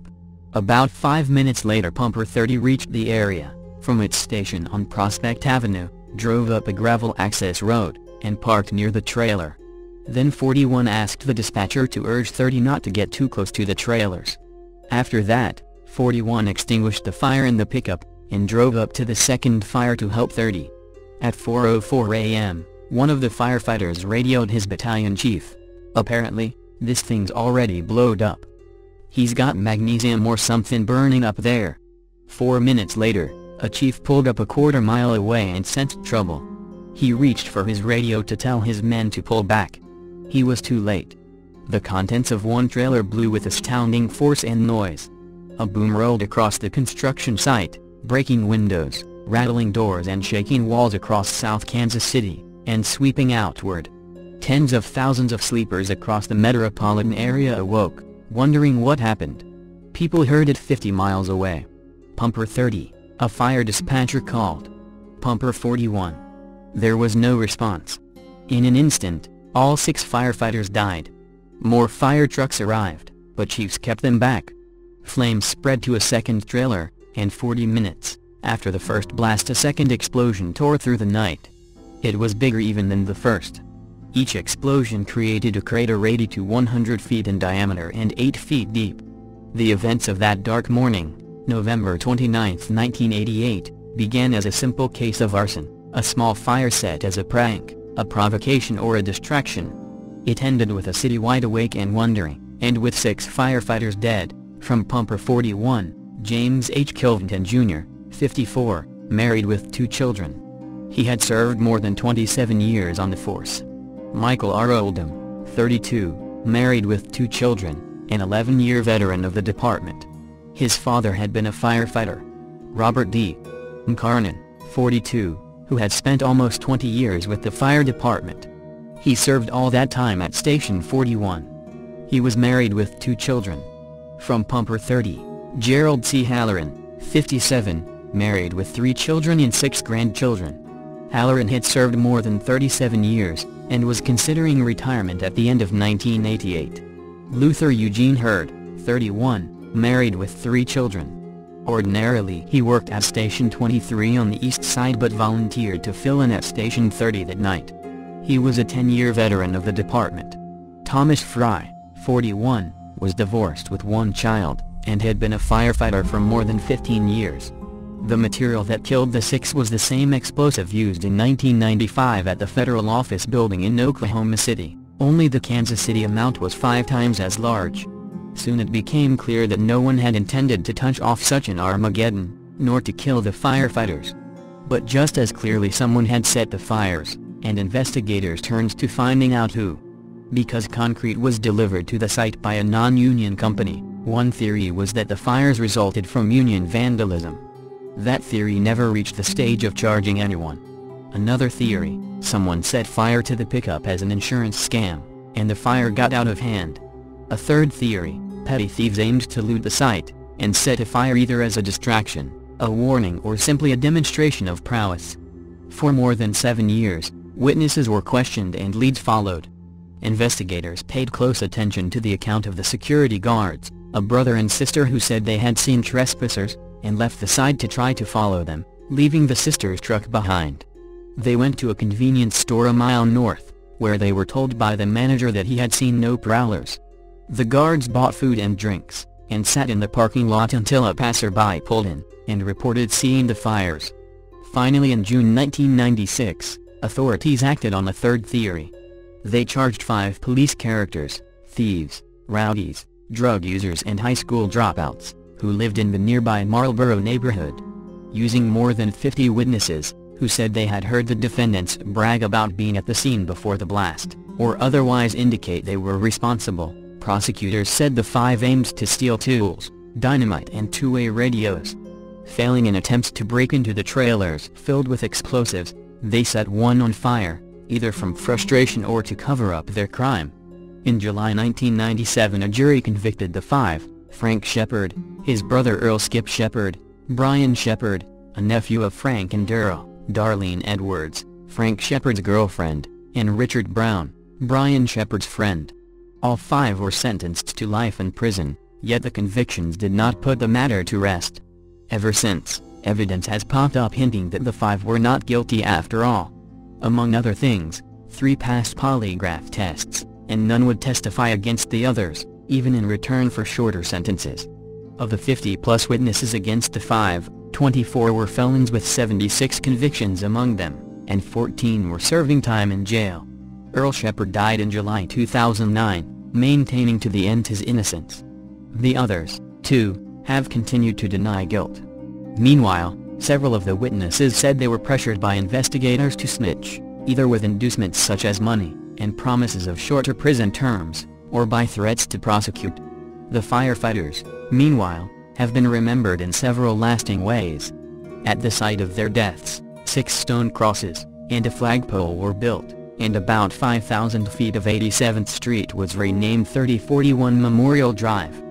About 5 minutes later, Pumper 30 reached the area from its station on Prospect Avenue, drove up a gravel access road, and parked near the trailer. Then 41 asked the dispatcher to urge 30 not to get too close to the trailers. After that, 41 extinguished the fire in the pickup, and drove up to the second fire to help 30. At 4:04 a.m., one of the firefighters radioed his battalion chief. "Apparently, this thing's already blowed up. He's got magnesium or something burning up there." 4 minutes later, a chief pulled up a quarter mile away and sensed trouble. He reached for his radio to tell his men to pull back. He was too late. The contents of one trailer blew with astounding force and noise. A boom rolled across the construction site, breaking windows, rattling doors and shaking walls across South Kansas City, and sweeping outward. Tens of thousands of sleepers across the metropolitan area awoke, wondering what happened. People heard it 50 miles away. Pumper 30, a fire dispatcher called. Pumper 41. There was no response. In an instant, all 6 firefighters died. More fire trucks arrived, but chiefs kept them back. Flames spread to a second trailer, and 40 minutes after the first blast a second explosion tore through the night. It was bigger even than the first. Each explosion created a crater 80 to 100 feet in diameter and 8 feet deep. The events of that dark morning, November 29, 1988, began as a simple case of arson, a small fire set as a prank, a provocation or a distraction. It ended with a city wide awake and wondering, and with 6 firefighters dead. From Pumper 41, James H. Kilvington Jr., 54, married with 2 children. He had served more than 27 years on the force. Michael R. Oldham, 32, married with 2 children, an 11-year veteran of the department. His father had been a firefighter. Robert D. Carnan, 42, who had spent almost 20 years with the fire department. He served all that time at Station 41. He was married with 2 children. From Pumper 30, Gerald C. Halloran, 57, married with 3 children and 6 grandchildren. Halloran had served more than 37 years, and was considering retirement at the end of 1988. Luther Eugene Hurd, 31, married with 3 children. Ordinarily he worked at Station 23 on the east side but volunteered to fill in at Station 30 that night. He was a 10-year veteran of the department. Thomas Fry, 41, was divorced with 1 child, and had been a firefighter for more than 15 years. The material that killed the 6 was the same explosive used in 1995 at the federal office building in Oklahoma City, only the Kansas City amount was 5 times as large. Soon it became clear that no one had intended to touch off such an Armageddon, nor to kill the firefighters. But just as clearly someone had set the fires, and investigators turned to finding out who. Because concrete was delivered to the site by a non-union company, one theory was that the fires resulted from union vandalism. That theory never reached the stage of charging anyone. Another theory, someone set fire to the pickup as an insurance scam, and the fire got out of hand. A third theory, petty thieves aimed to loot the site, and set a fire either as a distraction, a warning or simply a demonstration of prowess. For more than 7 years, witnesses were questioned and leads followed. Investigators paid close attention to the account of the security guards, a brother and sister who said they had seen trespassers, and left the site to try to follow them, leaving the sister's truck behind. They went to a convenience store a mile north, where they were told by the manager that he had seen no prowlers. The guards bought food and drinks, and sat in the parking lot until a passerby pulled in, and reported seeing the fires. Finally in June 1996, authorities acted on a third theory. They charged 5 police characters, thieves, rowdies, drug users and high school dropouts, who lived in the nearby Marlboro neighborhood. Using more than 50 witnesses, who said they had heard the defendants brag about being at the scene before the blast, or otherwise indicate they were responsible, prosecutors said the 5 aimed to steal tools, dynamite and 2-way radios. Failing in attempts to break into the trailers filled with explosives, they set one on fire, either from frustration or to cover up their crime. In July 1997 a jury convicted the 5, Frank Shepard, his brother Earl Skip Shepard, Brian Shepard, a nephew of Frank and Darrell, Darlene Edwards, Frank Shepard's girlfriend, and Richard Brown, Brian Shepard's friend. All 5 were sentenced to life in prison, yet the convictions did not put the matter to rest. Ever since, evidence has popped up hinting that the 5 were not guilty after all. Among other things, 3 passed polygraph tests, and none would testify against the others, even in return for shorter sentences. Of the 50-plus witnesses against the 5, 24 were felons with 76 convictions among them, and 14 were serving time in jail. Earl Shepard died in July 2009, maintaining to the end his innocence. The others, too, have continued to deny guilt. Meanwhile, several of the witnesses said they were pressured by investigators to snitch. either with inducements such as money, and promises of shorter prison terms, or by threats to prosecute. The firefighters, meanwhile, have been remembered in several lasting ways. At the site of their deaths, 6 stone crosses, and a flagpole were built, and about 5,000 feet of 87th Street was renamed 3041 Memorial Drive.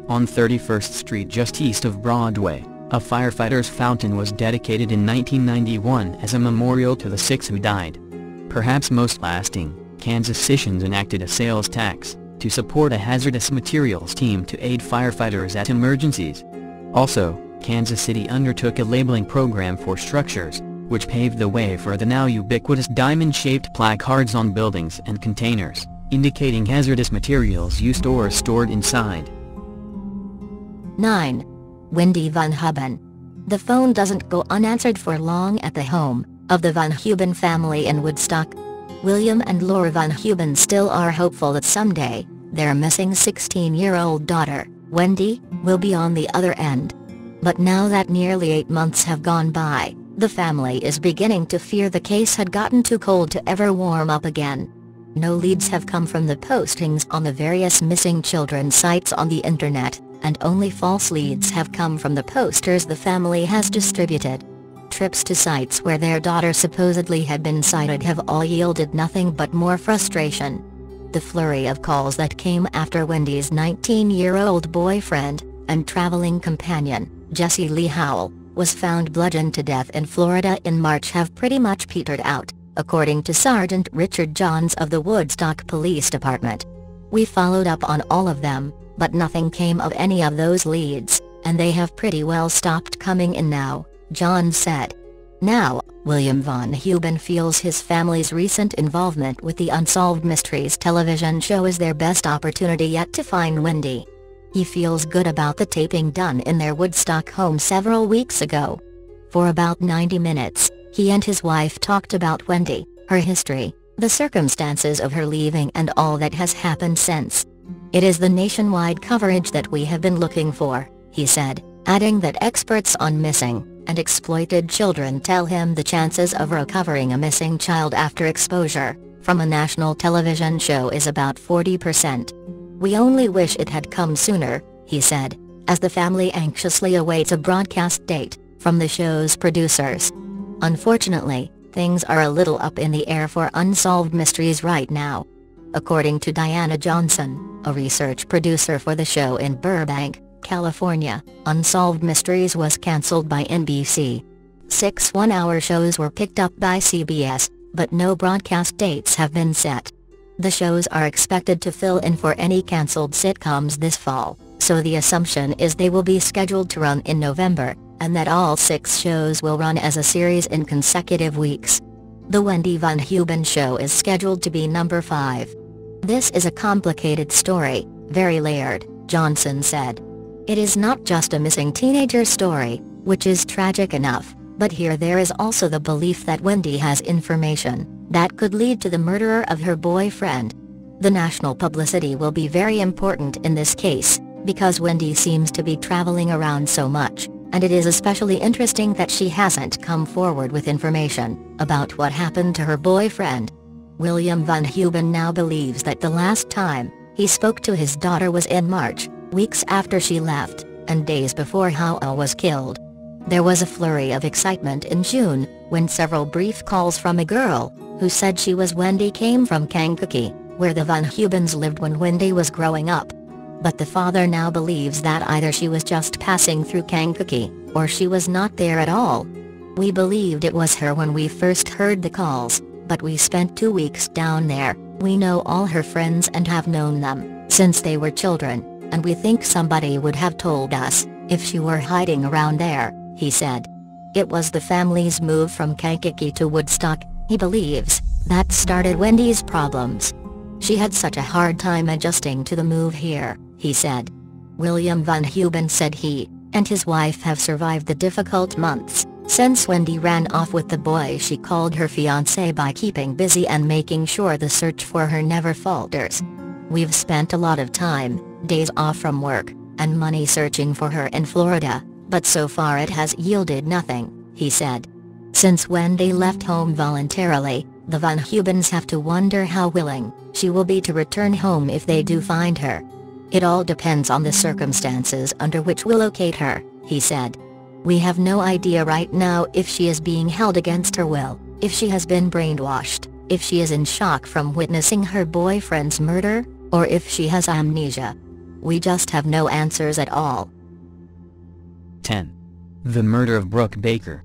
On 31st Street just east of Broadway, a firefighter's fountain was dedicated in 1991 as a memorial to the 6 who died. Perhaps most lasting, Kansas citizens enacted a sales tax to support a hazardous materials team to aid firefighters at emergencies. Also, Kansas City undertook a labeling program for structures, which paved the way for the now ubiquitous diamond-shaped placards on buildings and containers, indicating hazardous materials used or stored inside. 9. Wendy Van Heuben. The phone doesn't go unanswered for long at the home of the Van Heuben family in Woodstock. William and Laura Van Heuben still are hopeful that someday, their missing 16-year-old daughter, Wendy, will be on the other end. But now that nearly 8 months have gone by, the family is beginning to fear the case had gotten too cold to ever warm up again. No leads have come from the postings on the various missing children sites on the internet, and only false leads have come from the posters the family has distributed. Trips to sites where their daughter supposedly had been sighted have all yielded nothing but more frustration. The flurry of calls that came after Wendy's 19-year-old boyfriend, and traveling companion, Jesse Lee Howell, was found bludgeoned to death in Florida in March have pretty much petered out, according to Sergeant Richard Johns of the Woodstock Police Department. We followed up on all of them, but nothing came of any of those leads, and they have pretty well stopped coming in now, Johns said. Now, William Van Heuben feels his family's recent involvement with the Unsolved Mysteries television show is their best opportunity yet to find Wendy. He feels good about the taping done in their Woodstock home several weeks ago. For about 90 minutes, he and his wife talked about Wendy, her history, the circumstances of her leaving and all that has happened since. "It is the nationwide coverage that we have been looking for," he said, adding that experts on missing and exploited children tell him the chances of recovering a missing child after exposure from a national television show is about 40%. "We only wish it had come sooner," he said, as the family anxiously awaits a broadcast date from the show's producers. Unfortunately, things are a little up in the air for Unsolved Mysteries right now. According to Diana Johnson, a research producer for the show in Burbank, California, Unsolved Mysteries was cancelled by NBC. 6 one-hour shows were picked up by CBS, but no broadcast dates have been set. The shows are expected to fill in for any cancelled sitcoms this fall, so the assumption is they will be scheduled to run in November, and that all 6 shows will run as a series in consecutive weeks. The Wendy Van Heuben show is scheduled to be number 5. "This is a complicated story, very layered," Johnson said. "It is not just a missing teenager story, which is tragic enough, but here there is also the belief that Wendy has information that could lead to the murderer of her boyfriend. The national publicity will be very important in this case, because Wendy seems to be traveling around so much, and it is especially interesting that she hasn't come forward with information about what happened to her boyfriend." William Van Heuben now believes that the last time he spoke to his daughter was in March, weeks after she left, and days before Howell was killed. There was a flurry of excitement in June, when several brief calls from a girl, who said she was Wendy, came from Kankakee, where the Van Heubens lived when Wendy was growing up. But the father now believes that either she was just passing through Kankakee, or she was not there at all. "We believed it was her when we first heard the calls, but we spent 2 weeks down there. We know all her friends and have known them since they were children, and we think somebody would have told us if she were hiding around there," he said. It was the family's move from Kankakee to Woodstock, he believes, that started Wendy's problems. "She had such a hard time adjusting to the move here," he said. William Van Heuben said he and his wife have survived the difficult months since Wendy ran off with the boy she called her fiancé by keeping busy and making sure the search for her never falters. "We've spent a lot of time, days off from work, and money searching for her in Florida, but so far it has yielded nothing," he said. Since Wendy left home voluntarily, the Van Hubens have to wonder how willing she will be to return home if they do find her. It all depends on the circumstances under which we'll locate her, he said. We have no idea right now if she is being held against her will, if she has been brainwashed, if she is in shock from witnessing her boyfriend's murder, or if she has amnesia. We just have no answers at all. 10. The murder of Brooke Baker.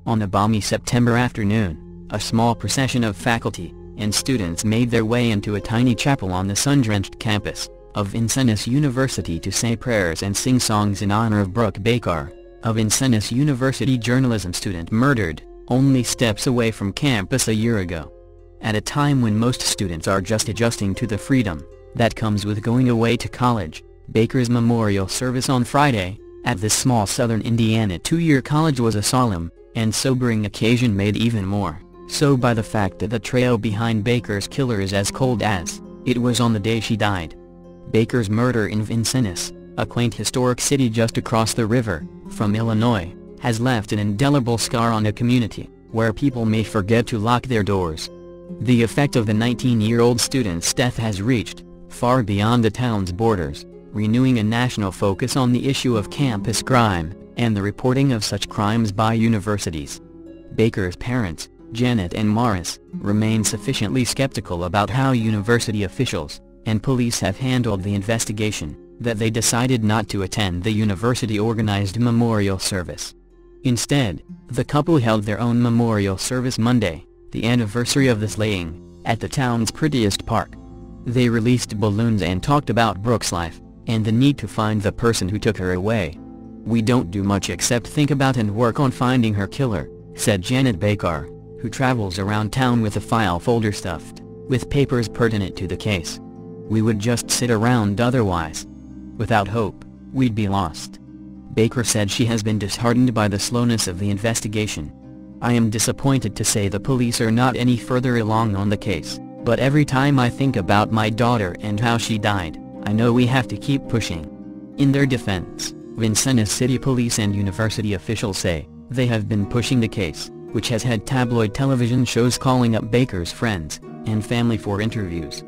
On a balmy September afternoon, a small procession of faculty and students made their way into a tiny chapel on the sun-drenched campus of Vincennes University to say prayers and sing songs in honor of Brooke Baker, a Vincennes University journalism student murdered only steps away from campus a year ago. At a time when most students are just adjusting to the freedom that comes with going away to college, Baker's memorial service on Friday at this small southern Indiana two-year college was a solemn and sobering occasion, made even more so by the fact that the trail behind Baker's killer is as cold as it was on the day she died. Baker's murder in Vincennes, a quaint historic city just across the river from Illinois, has left an indelible scar on a community where people may forget to lock their doors. The effect of the 19-year-old student's death has reached far beyond the town's borders, renewing a national focus on the issue of campus crime and the reporting of such crimes by universities. Baker's parents, Janet and Morris, remain sufficiently skeptical about how university officials and police have handled the investigation that they decided not to attend the university-organized memorial service. Instead, the couple held their own memorial service Monday, the anniversary of the slaying, at the town's prettiest park. They released balloons and talked about Brooke's life and the need to find the person who took her away. "We don't do much except think about and work on finding her killer," said Janet Baker, who travels around town with a file folder stuffed with papers pertinent to the case. "We would just sit around otherwise. Without hope, we'd be lost." Baker said she has been disheartened by the slowness of the investigation. "I am disappointed to say the police are not any further along on the case, but every time I think about my daughter and how she died, I know we have to keep pushing." In their defense, Vincennes City Police and university officials say they have been pushing the case, which has had tabloid television shows calling up Baker's friends and family for interviews.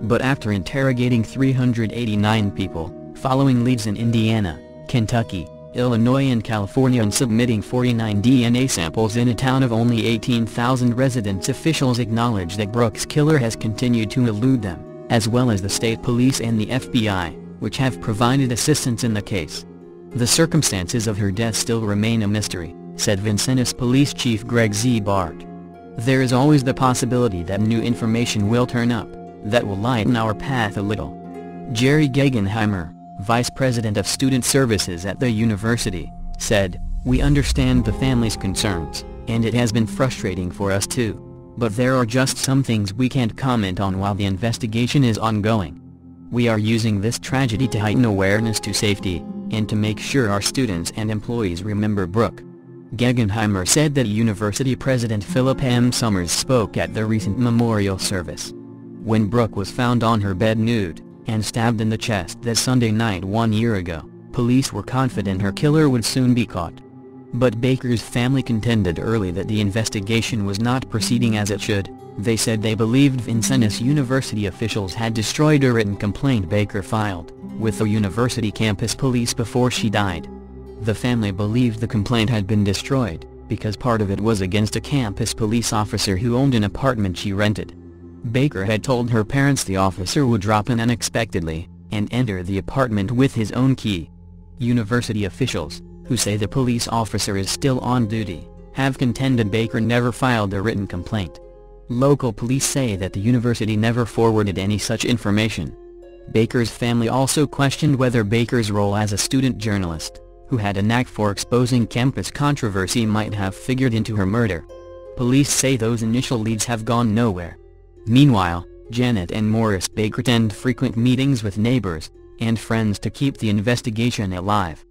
But after interrogating 389 people, following leads in Indiana, Kentucky, Illinois and California, and submitting 49 DNA samples in a town of only 18,000 residents, officials acknowledge that Brooke's killer has continued to elude them, as well as the state police and the FBI, which have provided assistance in the case. "The circumstances of her death still remain a mystery," said Vincennes Police Chief Greg Z. Bart. "There is always the possibility that new information will turn up that will lighten our path a little." Jerry Gegenheimer, Vice President of Student Services at the university, said, "We understand the family's concerns, and it has been frustrating for us too. But there are just some things we can't comment on while the investigation is ongoing. We are using this tragedy to heighten awareness to safety, and to make sure our students and employees remember Brooke." Gegenheimer said that University President Philip M. Summers spoke at the recent memorial service. When Brooke was found on her bed nude and stabbed in the chest that Sunday night 1 year ago, police were confident her killer would soon be caught. But Baker's family contended early that the investigation was not proceeding as it should. They said they believed Vincennes University officials had destroyed a written complaint Baker filed with the university campus police before she died. The family believed the complaint had been destroyed because part of it was against a campus police officer who owned an apartment she rented. Baker had told her parents the officer would drop in unexpectedly and enter the apartment with his own key. University officials, who say the police officer is still on duty, have contended Baker never filed a written complaint. Local police say that the university never forwarded any such information. Baker's family also questioned whether Baker's role as a student journalist, who had a knack for exposing campus controversy, might have figured into her murder. Police say those initial leads have gone nowhere. Meanwhile, Janet and Morris Baker attend frequent meetings with neighbors and friends to keep the investigation alive.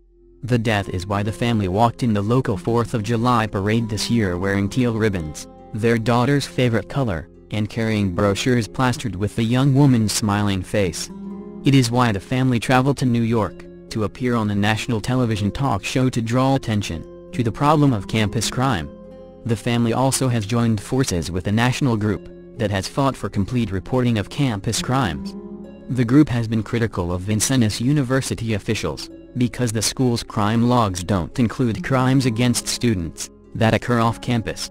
The death is why the family walked in the local 4th of July parade this year wearing teal ribbons, their daughter's favorite color, and carrying brochures plastered with the young woman's smiling face. It is why the family traveled to New York to appear on a national television talk show to draw attention to the problem of campus crime. The family also has joined forces with a national group that has fought for complete reporting of campus crimes. The group has been critical of Vincennes University officials, because the school's crime logs don't include crimes against students that occur off campus.